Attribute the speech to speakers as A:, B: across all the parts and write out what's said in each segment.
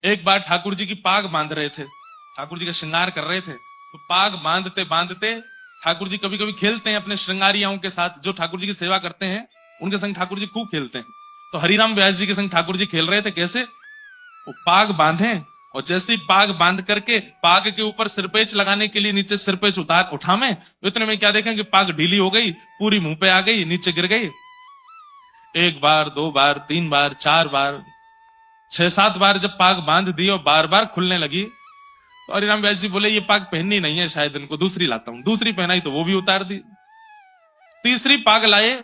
A: एक बार ठाकुर जी की पाग बांध रहे थे, ठाकुर जी का श्रृंगार कर रहे थे, तो पाग बांधते बांधते ठाकुर जी कभी कभी खेलते हैं अपने श्रृंगारियाओं के साथ, जो ठाकुर जी की सेवा करते हैं उनके संग ठाकुर जी खूब खेलते हैं। तो हरिराम व्यास जी के संग ठाकुर जी खेल रहे थे। कैसे? वो पाग बांधे और जैसे ही पाग बांध करके पाग के ऊपर सिरपेच लगाने के लिए नीचे सिरपेच उठावे, इतने में क्या देखें कि पाग ढीली हो गई, पूरी मुंह पे आ गई, नीचे गिर गई। एक बार, दो बार, तीन बार, चार बार, 6-7 बार जब पाग बांध दी और बार बार खुलने लगी, तो हरिराम व्यास जी बोले ये पाग पहननी नहीं है, शायद इनको दूसरी लाता हूं। दूसरी पहनाई तो वो भी उतार दी। तीसरी पाग लाए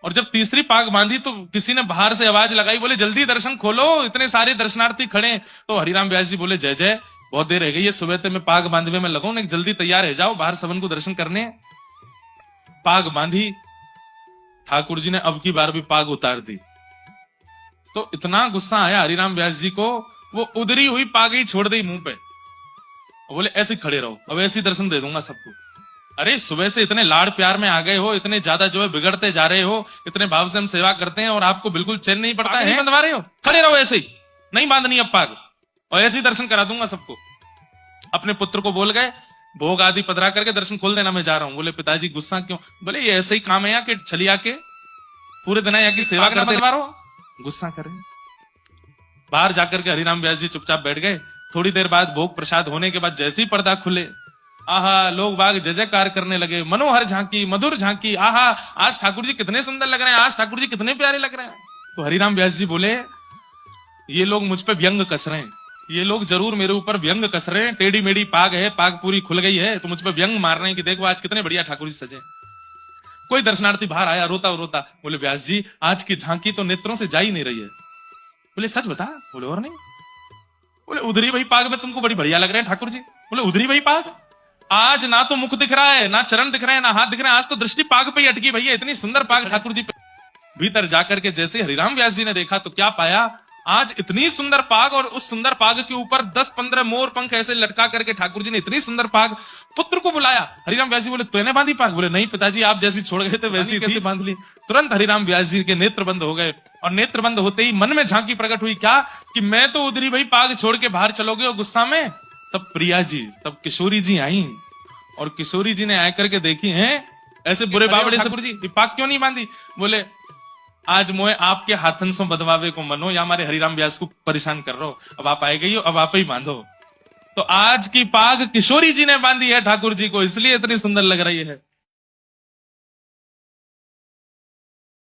A: और जब तीसरी पाग बांधी तो किसी ने बाहर से आवाज लगाई, बोले जल्दी दर्शन खोलो, इतने सारे दर्शनार्थी खड़े। तो हरिराम व्यास जी बोले जय जय, बहुत देर रह गई है, सुबह से मैं पाग बांधने में लगो, जल्दी तैयार है, जाओ बाहर सबन को दर्शन करने। पाग बांधी, ठाकुर जी ने अब की बार भी पाग उतार दी। तो इतना गुस्सा आया हरिराम व्यास जी को, वो उधरी हुई पाग ही छोड़ दी मुंह पे, बोले ऐसे खड़े रहो, अब ऐसे दर्शन दे दूंगा सबको। अरे सुबह से इतने लाड़ प्यार में आ गए हो, इतने ज्यादा जो है बिगड़ते जा रहे हो, इतने भाव से हम सेवा करते हैं और आपको बिल्कुल चैन नहीं पड़ता है, बंधवा रहे हो, खड़े रहो ऐसे ही, नहीं बांधनी अब पाग, और ऐसे ही दर्शन करा दूंगा सबको। अपने पुत्र को बोल गए, भोग आदि पधरा करके दर्शन खोल देना, मैं जा रहा हूं। बोले पिताजी गुस्सा क्यों? बोले ये ऐसे ही काम है यहाँ के, छलिया के पूरे दिन यहाँ की सेवा करते रहो, गुस्सा करें। बाहर जाकर के हरिराम व्यास जी चुपचाप बैठ गए। थोड़ी देर बाद भोग प्रसाद होने के बाद जैसे ही पर्दा खुले, आहा, लोग बाग जय जयकार करने लगे, मनोहर झांकी, मधुर झांकी, आहा, आज ठाकुर जी कितने सुंदर लग रहे हैं, आज ठाकुर जी कितने प्यारे लग रहे हैं। तो हरिराम व्यास जी बोले ये लोग मुझ पे व्यंग कस रहे हैं, ये लोग जरूर मेरे ऊपर व्यंग कस रहे हैं, टेढ़ी मेढ़ी पाग है, पाग पूरी खुल गई है, तो मुझ पे व्यंग मार रहे हैं कि देखो आज कितने बढ़िया ठाकुर जी सजे। कोई दर्शनार्थी बाहर आया रोता रोता, बोले व्यास जी आज की झांकी तो नेत्रों से जा ही नहीं रही है। बोले सच बता? बोले और नहीं। बोले उधरी वही पाग में तुमको बड़ी बढ़िया लग रहे हैं ठाकुर जी। बोले उधरी वही पाग, आज ना तो मुख दिख रहा है, ना चरण दिख रहे हैं, ना हाथ दिख रहे हैं, आज तो दृष्टि पाग पे ही अटकी भैया, इतनी सुंदर पाग ठाकुर जी पे। भीतर जाकर के जैसे हरिराम व्यास जी ने देखा तो क्या पाया, आज इतनी सुंदर पाग और उस सुंदर पाग के ऊपर 10-15 मोर पंख ऐसे लटका करके ठाकुर जी ने इतनी सुंदर पाग। पुत्र को बुलाया, हरिराम व्यास जी बोले तूने बांधी पाग? बोले नहीं पिताजी, आप जैसी छोड़ गए थे वैसी कैसे बांध ली। तुरंत हरिराम व्यास जी के नेत्र बंद हो गए और नेत्र बंद होते ही मन में झांकी प्रकट हुई, क्या कि मैं तो उधरी भाई पाग छोड़ के बाहर चलोगे और गुस्सा में। तब प्रिया जी, तब किशोरी जी आई और किशोरी जी ने आकर के देखी है ऐसे बुरे बाबड़े ठाकुर जी पाग क्यों नहीं बांधी। बोले आज मोए आपके हाथन से बदवावे को मनो, या हमारे हरिराम व्यास को परेशान कर रहे हो, अब आप आए गई हो, अब आप ही बांधो। तो आज की पाग किशोरी जी ने बांधी है ठाकुर जी को, इसलिए इतनी सुंदर लग रही है।